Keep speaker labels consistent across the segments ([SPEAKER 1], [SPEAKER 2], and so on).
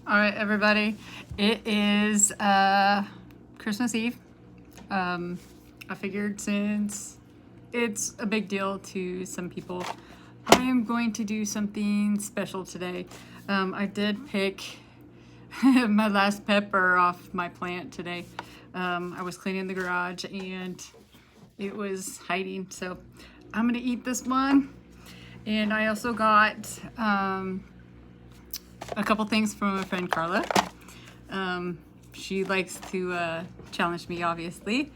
[SPEAKER 1] All right, everybody. It is Christmas Eve. I figured since it's a big deal to some people, I am going to do something special today. I did pick my last pepper off my plant today. I was cleaning the garage and it was hiding, so I'm gonna eat this one. And I also got a couple things from my friend Carla. She likes to challenge me, obviously.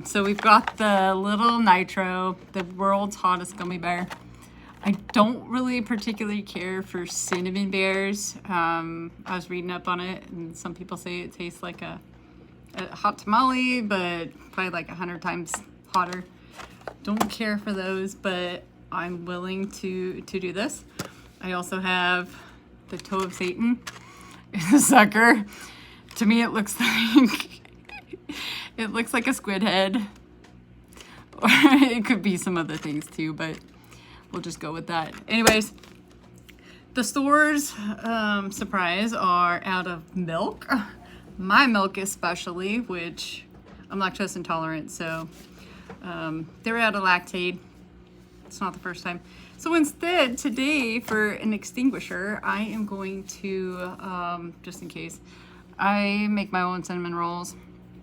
[SPEAKER 1] So we've got the Lil'nitro, the world's hottest gummy bear. I don't really particularly care for cinnamon bears. I was reading up on it, and some people say it tastes like a hot tamale, but probably like 100 times hotter. Don't care for those, but I'm willing to do this. I also have the toe of Satan. It's a sucker. To me, it looks like a squid head. Or it could be some other things too, but we'll just go with that. Anyways, the stores, surprise, are out of milk. My milk especially, which I'm lactose intolerant, so they're out of lactate. It's not the first time. So instead, today, for an extinguisher, I am going to, just in case, I make my own cinnamon rolls.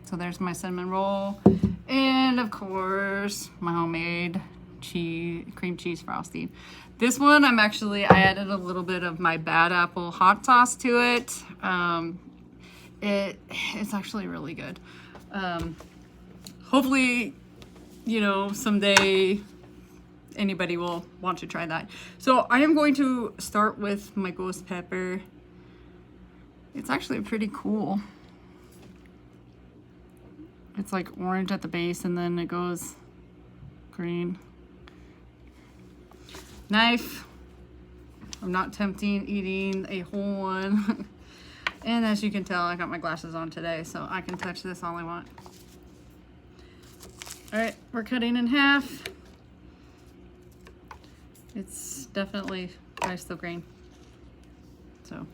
[SPEAKER 1] So there's my cinnamon roll. And of course, my homemade cream cheese frosting. This one, I added a little bit of my bad apple hot sauce to it. It's actually really good. Hopefully, someday anybody will want to try that. So I am going to start with my ghost pepper. It's actually pretty cool. It's like orange at the base and then it goes green. Knife. I'm not tempting eating a whole one. And as you can tell, I got my glasses on today, so I can touch this all I want. All right, we're cutting in half. It's definitely rice still green. So, I don't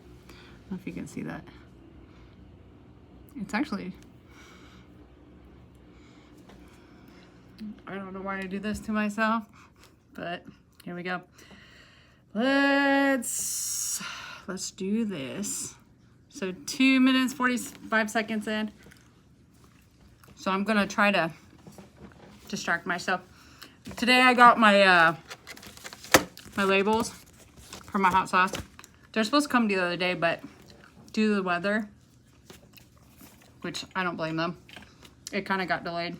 [SPEAKER 1] know if you can see that. It's actually, I don't know why I do this to myself, but here we go. Let's do this. So 2 minutes, 45 seconds in. So I'm gonna try to distract myself. Today I got my my labels for my hot sauce. They're supposed to come the other day, but due to the weather, which I don't blame them, it kind of got delayed.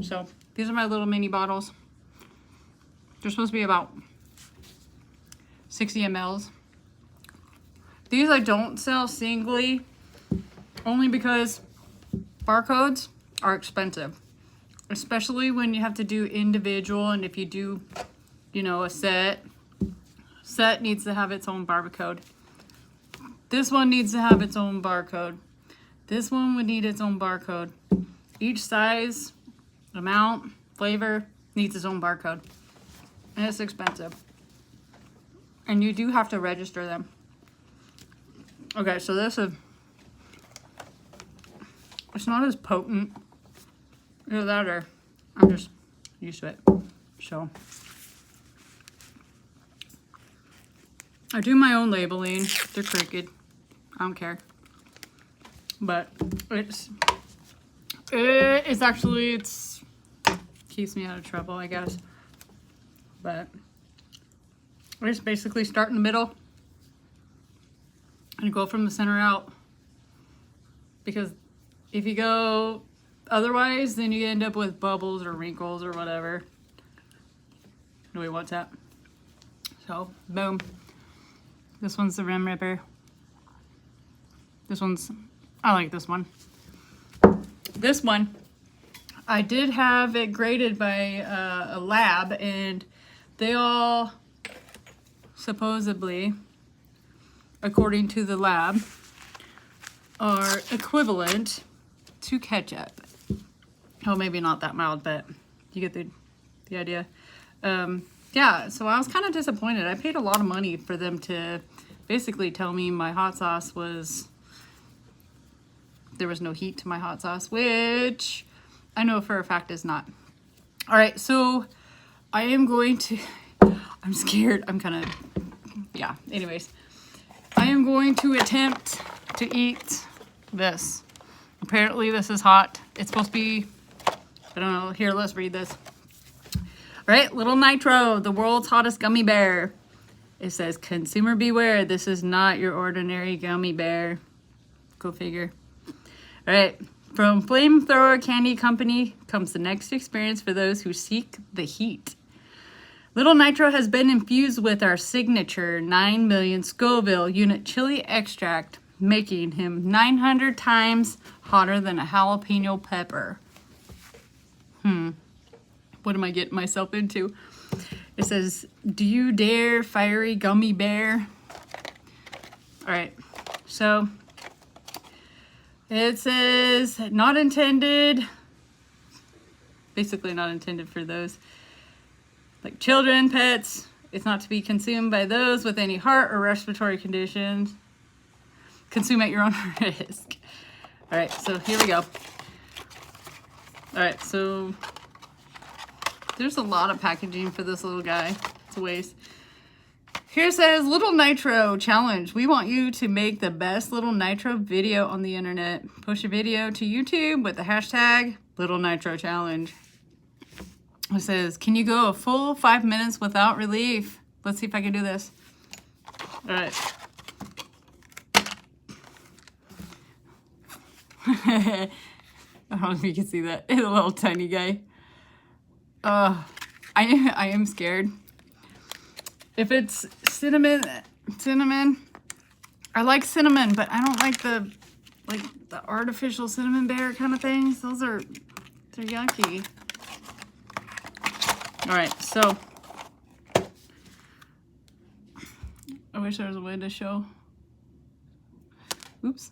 [SPEAKER 1] So these are my little mini bottles. They're supposed to be about 60 mLs. These I don't sell singly, only because barcodes are expensive, especially when you have to do individual, and if you do, a set needs to have its own barcode. This one needs to have its own barcode. This one would need its own barcode. Each size, amount, flavor needs its own barcode. And it's expensive. And you do have to register them. Okay, so it's not as potent. Either that or I'm just used to it. So I do my own labeling. They're crooked. I don't care. But it keeps me out of trouble, I guess. But I just basically start in the middle and go from the center out. Because if you go otherwise, then you end up with bubbles or wrinkles or whatever. Nobody wants that. So, boom. This one's the rim ripper. I like this one. This one, I did have it graded by a lab, and they all supposedly, according to the lab, are equivalent to ketchup. Oh, maybe not that mild, but you get the idea. Yeah, so I was kind of disappointed. I paid a lot of money for them to basically tell me my hot sauce was, there was no heat to my hot sauce, which I know for a fact is not. All right, so I am going to, I'm scared. I'm kind of, yeah, anyways. I am going to attempt to eat this. Apparently this is hot. It's supposed to be, I don't know. Here, let's read this. All right, Lil'nitro, the world's hottest gummy bear. It says, consumer beware, this is not your ordinary gummy bear. Go figure. All right, from Flamethrower Candy Company comes the next experience for those who seek the heat. Lil'nitro has been infused with our signature 9 million Scoville unit chili extract, making him 900 times hotter than a jalapeno pepper. What am I getting myself into? It says, do you dare, fiery gummy bear? All right, so it says not intended, basically not intended for those like children, pets. It's not to be consumed by those with any heart or respiratory conditions. Consume at your own risk. All right, so here we go. All right, so there's a lot of packaging for this little guy. It's a waste. Here it says, Lil'nitro challenge. We want you to make the best Lil'nitro video on the internet. Push a video to YouTube with the hashtag Lil'nitro challenge. It says, can you go a full 5 minutes without relief? Let's see if I can do this. All right. I don't know if you can see that. It's a little tiny guy. I am scared. If it's cinnamon, I like cinnamon, but I don't like the artificial cinnamon bear kind of things. They're yucky. All right, so I wish there was a way to show. Oops.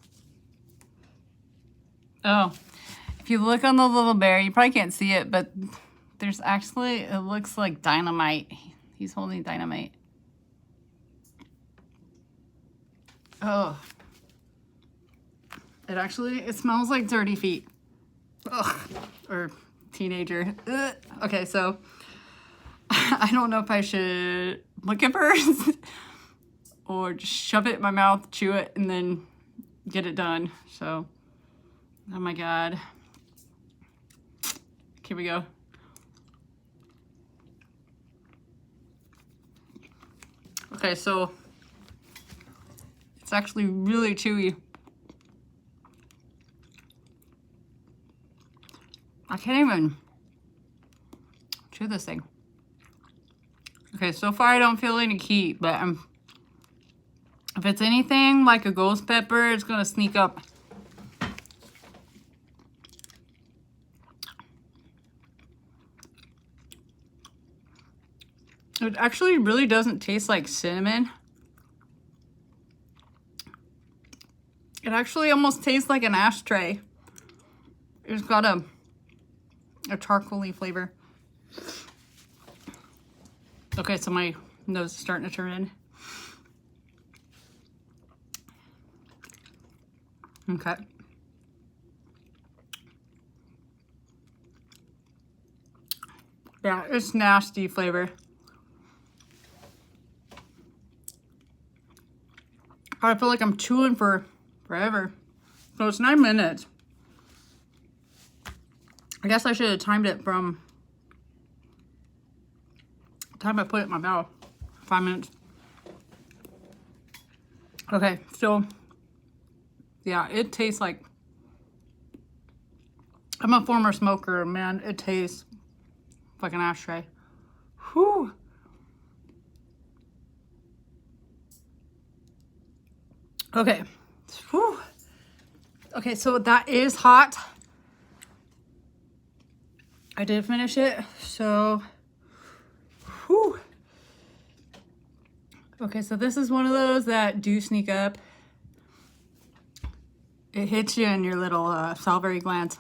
[SPEAKER 1] Oh, if you look on the little bear, you probably can't see it, but there's actually, it looks like dynamite. He's holding dynamite. Oh. It smells like dirty feet. Ugh. Or teenager. Ugh. Okay, so I don't know if I should lick it first or just shove it in my mouth, chew it, and then get it done. So, oh my God. Here we go. Okay, so it's actually really chewy. I can't even chew this thing. Okay, so far I don't feel any heat, but if it's anything like a ghost pepper, it's gonna sneak up. It actually really doesn't taste like cinnamon. It actually almost tastes like an ashtray. It's got a charcoaly flavor. Okay, so my nose is starting to turn in. Okay. Yeah, it's nasty flavor. I feel like I'm chewing for forever. So it's 9 minutes. I guess I should have timed it from the time I put it in my mouth. 5 minutes. Okay, so yeah, it tastes like, I'm a former smoker, man. It tastes like an ashtray. Whew. Okay. Whew. Okay, so that is hot. I did finish it, so whew. Okay, so this is one of those that do sneak up. It hits you in your little salivary glands.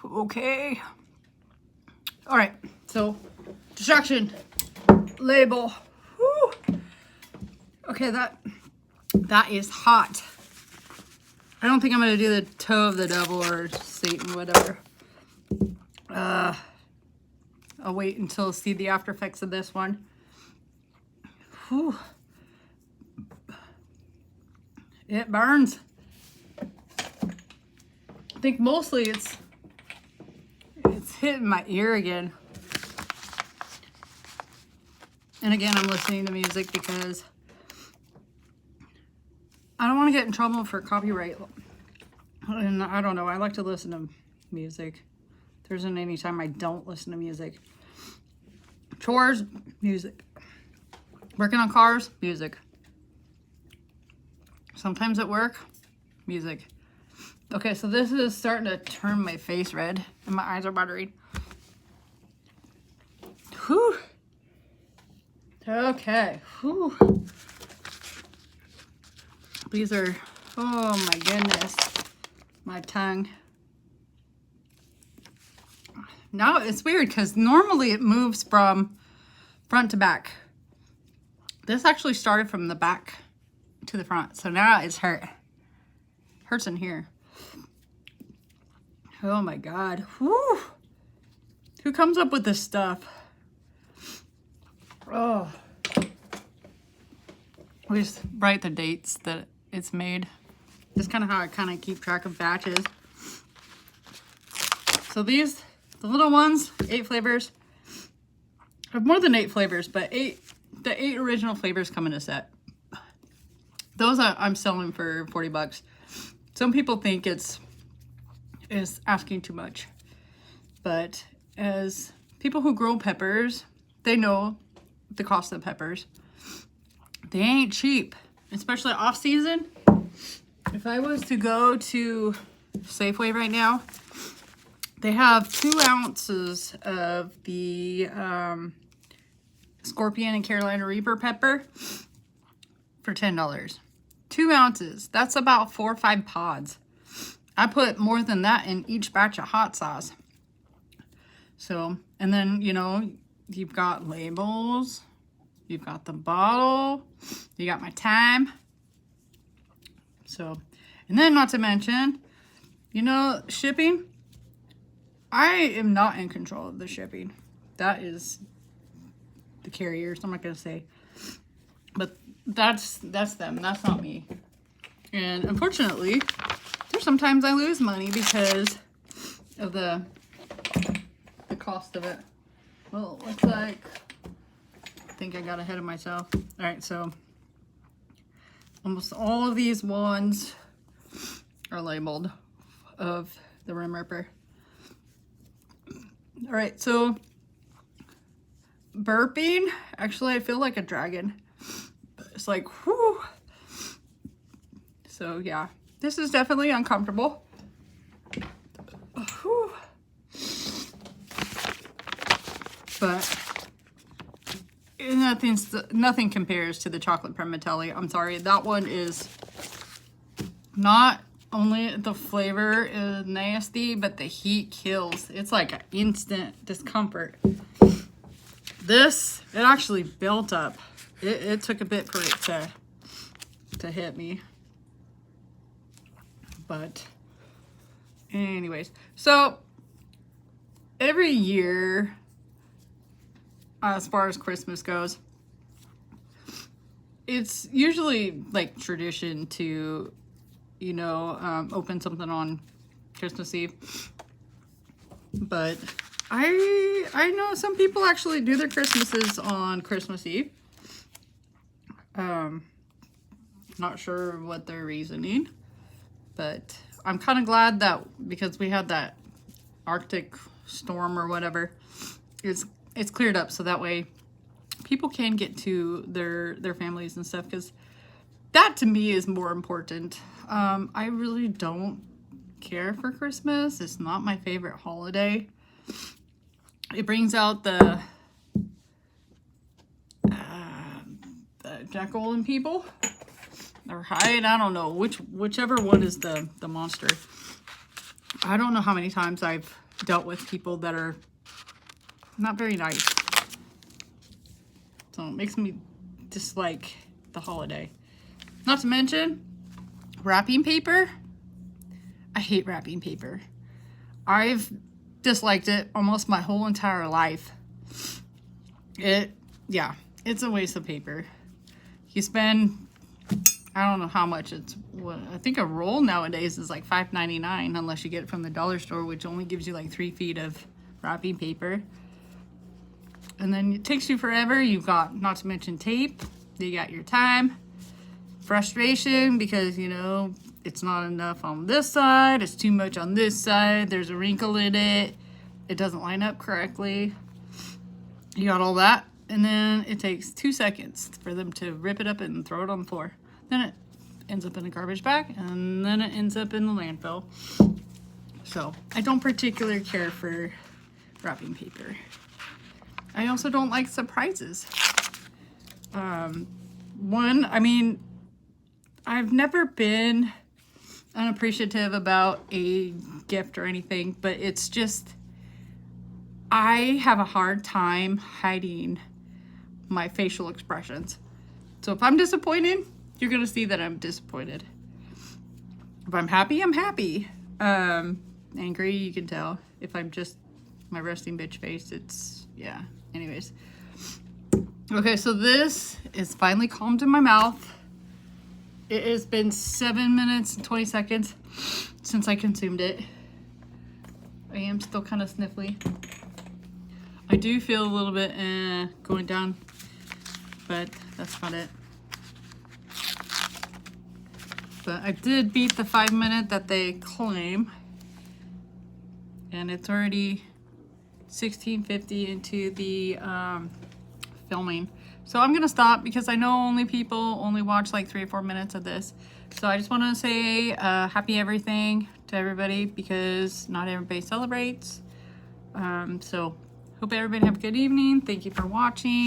[SPEAKER 1] Okay. All right, so distraction label. Whew. Okay, that That is hot. I don't think I'm going to do the toe of the devil or Satan, whatever. I'll wait until I see the after effects of this one. Whew. It burns. I think mostly it's hitting my ear again. And again, I'm listening to music because I don't want to get in trouble for copyright. And I don't know, I like to listen to music. There isn't any time I don't listen to music. Chores, music. Working on cars, music. Sometimes at work, music. Okay, so this is starting to turn my face red and my eyes are watering. Whew. Okay. Whew. These are, oh my goodness, my tongue. Now it's weird because normally it moves from front to back. This actually started from the back to the front, so now it's hurts in here. Oh my God. Whew. Who comes up with this stuff? Oh. We just write the dates that it's made. That's kind of how I kind of keep track of batches. So these, the little ones, 8 flavors. I have more than 8 flavors, but the 8 original flavors come in a set. Those I'm selling for 40 bucks. Some people think it's asking too much, but as people who grow peppers, they know the cost of peppers. They ain't cheap, especially off season. If I was to go to Safeway right now, they have 2 ounces of the Scorpion and Carolina Reaper pepper for $10. 2 ounces. That's about 4 or 5 pods. I put more than that in each batch of hot sauce. So, and then, you know, you've got labels. You've got the bottle. You got my time. So, and then not to mention, you know, shipping. I am not in control of the shipping. That is the carriers. I'm not going to say. But that's them. That's not me. And unfortunately, there's sometimes I lose money because of the cost of it. Well, it looks like, I think I got ahead of myself. All right, so almost all of these ones are labeled of the Rim Ripper. All right, so burping, actually I feel like a dragon. It's like, whoo. So yeah, this is definitely uncomfortable. Whew. But nothing compares to the chocolate Primatelli. I'm sorry, that one is not only the flavor is nasty, but the heat kills. It's like an instant discomfort. This, it actually built up. It took a bit for it to hit me. But anyways, so every year, as far as Christmas goes, it's usually like tradition to, you know, open something on Christmas Eve. But I know some people actually do their Christmases on Christmas Eve. Not sure what their reasoning, but I'm kind of glad that because we had that Arctic storm or whatever, it's cleared up, so that way people can get to their families and stuff, because that to me is more important. I really don't care for Christmas. It's not my favorite holiday. It brings out the Jekyll in people, or Hyde. I don't know whichever one is the monster. I don't know how many times I've dealt with people that are not very nice. So it makes me dislike the holiday. Not to mention wrapping paper. I hate wrapping paper. I've disliked it almost my whole entire life. Yeah, it's a waste of paper. You spend, I don't know how much it's, I think a roll nowadays is like $5.99 unless you get it from the dollar store, which only gives you like 3 feet of wrapping paper. And then it takes you forever. You've got, not to mention tape. You got your time. Frustration because, you know, it's not enough on this side. It's too much on this side. There's a wrinkle in it. It doesn't line up correctly. You got all that. And then it takes 2 seconds for them to rip it up and throw it on the floor. Then it ends up in a garbage bag. And then it ends up in the landfill. So I don't particularly care for wrapping paper. I also don't like surprises. I mean, I've never been unappreciative about a gift or anything, but it's just, I have a hard time hiding my facial expressions. So if I'm disappointed, you're gonna see that I'm disappointed. If I'm happy, I'm happy. Angry, you can tell. If I'm just my resting bitch face, it's, yeah. Anyways. Okay, so this is finally calmed in my mouth. It has been 7 minutes and 20 seconds since I consumed it. I am still kind of sniffly. I do feel a little bit going down, but that's about it. But I did beat the 5 minute that they claim, and it's already 16:50 into the filming. So I'm gonna stop because I know people only watch like 3 or 4 minutes of this. So I just want to say happy everything to everybody because not everybody celebrates. So hope everybody have a good evening. Thank you for watching.